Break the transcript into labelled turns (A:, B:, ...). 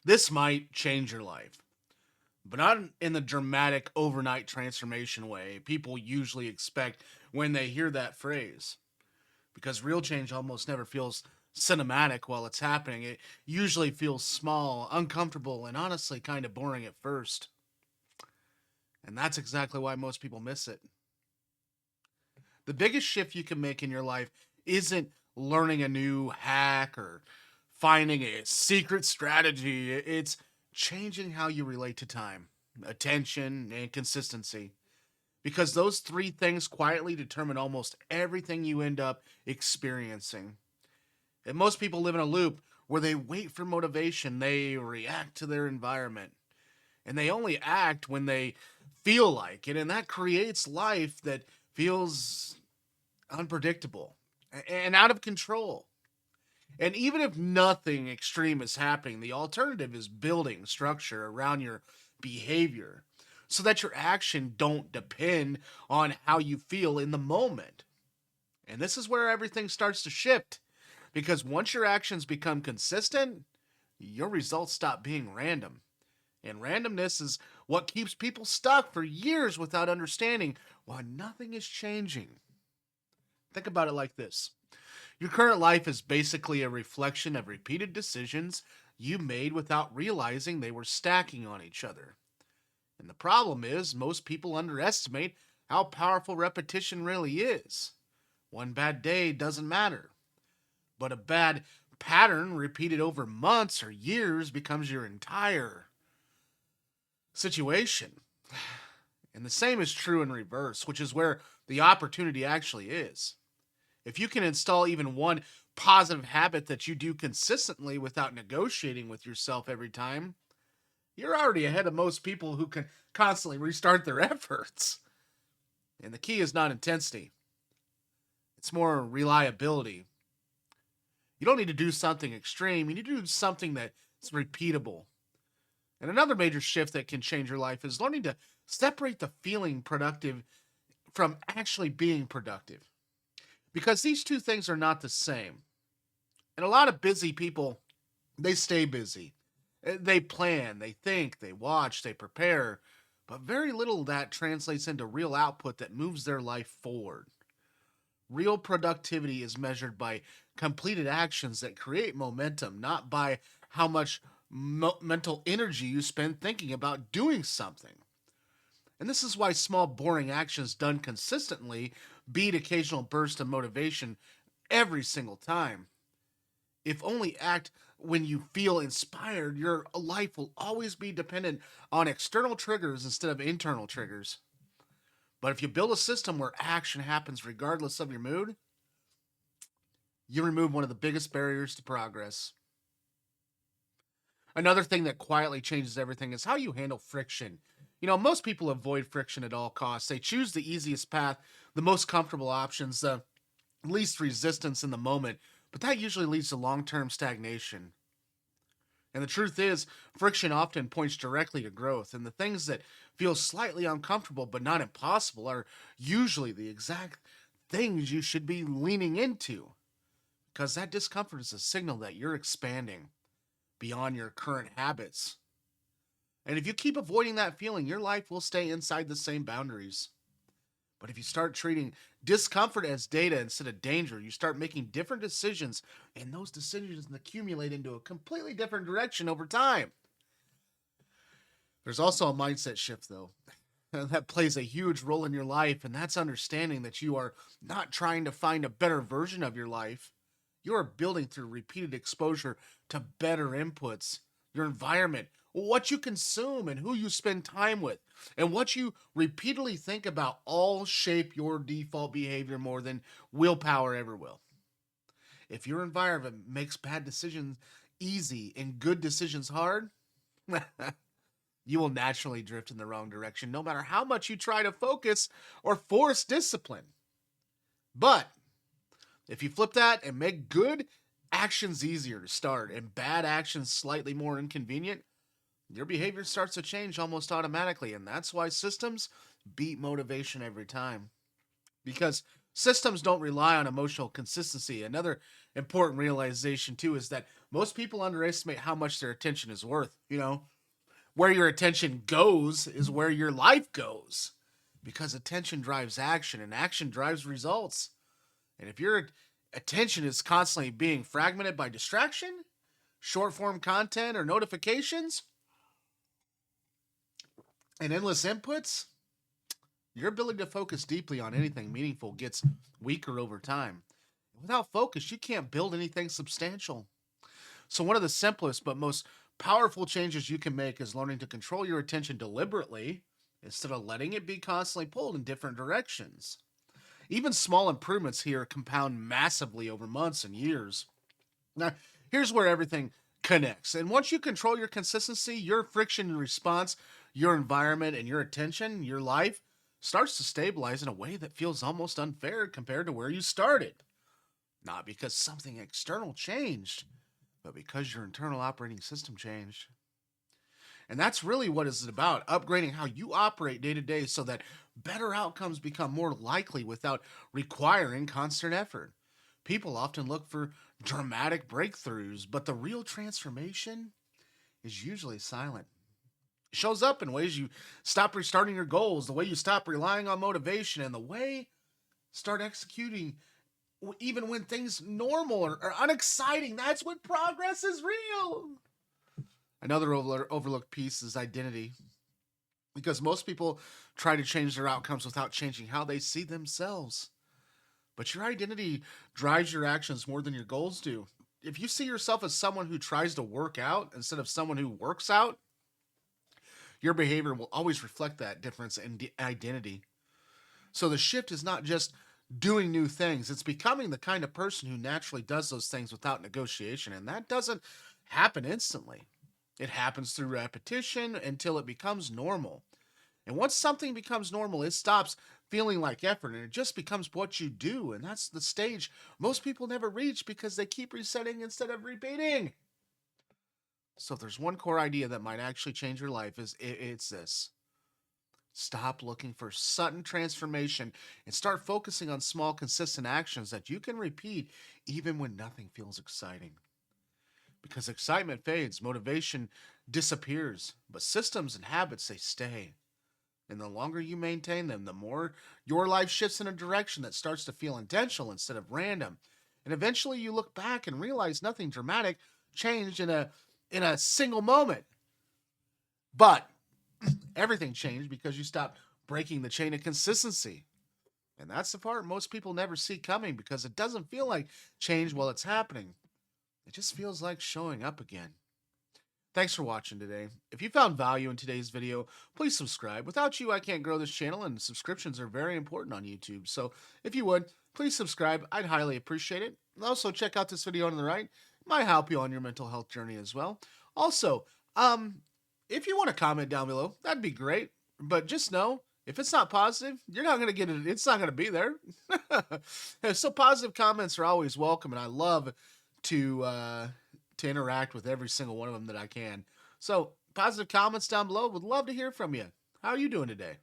A: This might change your life, but not in the dramatic overnight transformation way people usually expect when they hear that phrase. Because real change almost never feels cinematic while it's happening. It usually feels small, uncomfortable, and honestly kind of boring at first. And that's exactly why most people miss it. The biggest shift you can make in your life isn't learning a new hack or finding a secret strategy. It's changing how you relate to time, attention, and consistency. Because those three things quietly determine almost everything you end up experiencing. And most people live in a loop where they wait for motivation, they react to their environment, and they only act when they feel like it. And that creates life that feels unpredictable and out of control. And even if nothing extreme is happening, the alternative is building structure around your behavior so that your action don't depend on how you feel in the moment. And this is where everything starts to shift because once your actions become consistent, your results stop being random. And randomness is what keeps people stuck for years without understanding why nothing is changing. Think about it like this: your current life is basically a reflection of repeated decisions you made without realizing they were stacking on each other. And the problem is, most people underestimate how powerful repetition really is. One bad day doesn't matter, but a bad pattern repeated over months or years becomes your entire situation. And the same is true in reverse, which is where the opportunity actually is. If you can install even one positive habit that you do consistently without negotiating with yourself every time, you're already ahead of most people who can constantly restart their efforts. And the key is not intensity, it's more reliability. You don't need to do something extreme, you need to do something that's repeatable. And another major shift that can change your life is learning to separate the feeling productive from actually being productive. Because these two things are not the same. And a lot of busy people, they stay busy. They plan, they think, they watch, they prepare, but very little of that translates into real output that moves their life forward. Real productivity is measured by completed actions that create momentum, not by how much mental energy you spend thinking about doing something. And this is why small, boring actions done consistently beat occasional bursts of motivation every single time. If only act when you feel inspired, your life will always be dependent on external triggers instead of internal triggers. But if you build a system where action happens regardless of your mood, you remove one of the biggest barriers to progress. Another thing that quietly changes everything is how you handle friction. Most people avoid friction at all costs. They choose the easiest path, the most comfortable options, the least resistance in the moment, but that usually leads to long term stagnation. And the truth is, friction often points directly to growth, and the things that feel slightly uncomfortable but not impossible are usually the exact things you should be leaning into, because that discomfort is a signal that you're expanding beyond your current habits. And if you keep avoiding that feeling, your life will stay inside the same boundaries. But if you start treating discomfort as data instead of danger, you start making different decisions, and those decisions accumulate into a completely different direction over time. There's also a mindset shift, though, that plays a huge role in your life, and that's understanding that you are not trying to find a better version of your life. You are building through repeated exposure to better inputs, your environment, what you consume, and who you spend time with, and what you repeatedly think about all shape your default behavior more than willpower ever will. If your environment makes bad decisions easy and good decisions hard, you will naturally drift in the wrong direction no matter how much you try to focus or force discipline. But if you flip that and make good actions easier to start and bad actions slightly more inconvenient, your behavior starts to change almost automatically. And that's why systems beat motivation every time. Because systems don't rely on emotional consistency. Another important realization, too, is that Most people underestimate how much their attention is worth. Where your attention goes is where your life goes, because attention drives action and action drives results. And if your attention is constantly being fragmented by distraction, short form content, or notifications, and endless inputs, your ability to focus deeply on anything meaningful gets weaker over time. Without focus, you can't build anything substantial. So, one of the simplest but most powerful changes you can make is learning to control your attention deliberately instead of letting it be constantly pulled in different directions. Even small improvements here compound massively over months and years. Now, here's where everything connects. And once you control your consistency, your friction and response, your environment, and your attention, your life starts to stabilize in a way that feels almost unfair compared to where you started. Not because something external changed, but because your internal operating system changed. And that's really what it's about, upgrading how you operate day to day so that better outcomes become more likely without requiring constant effort. People often look for dramatic breakthroughs, but the real transformation is usually silent. It shows up in ways you stop restarting your goals, the way you stop relying on motivation, and the way start executing even when things normal or unexciting. That's when progress is real. Another overlooked piece is identity, because most people try to change their outcomes without changing how they see themselves. But your identity drives your actions more than your goals do. If you see yourself as someone who tries to work out instead of someone who works out, your behavior will always reflect that difference in identity. So the shift is not just doing new things, it's becoming the kind of person who naturally does those things without negotiation. And that doesn't happen instantly. It happens through repetition until it becomes normal. And once something becomes normal, it stops feeling like effort and it just becomes what you do. And that's the stage most people never reach because they keep resetting instead of repeating. So if there's one core idea that might actually change your life, it's this. Stop looking for sudden transformation and start focusing on small, consistent actions that you can repeat even when nothing feels exciting. Because excitement fades, motivation disappears, but systems and habits, they stay. And the longer you maintain them, the more your life shifts in a direction that starts to feel intentional instead of random. And eventually you look back and realize nothing dramatic changed in a single moment. But everything changed because you stopped breaking the chain of consistency. And that's the part most people never see coming because it doesn't feel like change while it's happening. It just feels like showing up again. Thanks for watching today. If you found value in today's video, please subscribe. Without you, I can't grow this channel, and subscriptions are very important on YouTube. So if you would, please subscribe. I'd highly appreciate it. And also, check out this video on the right. It might help you on your mental health journey as well. Also, if you want to comment down below, that'd be great. But just know, if it's not positive, you're not going to get it. It's not going to be there. So positive comments are always welcome, and I love to interact with every single one of them that I can. So positive comments down below. Would love to hear from you. How are you doing today?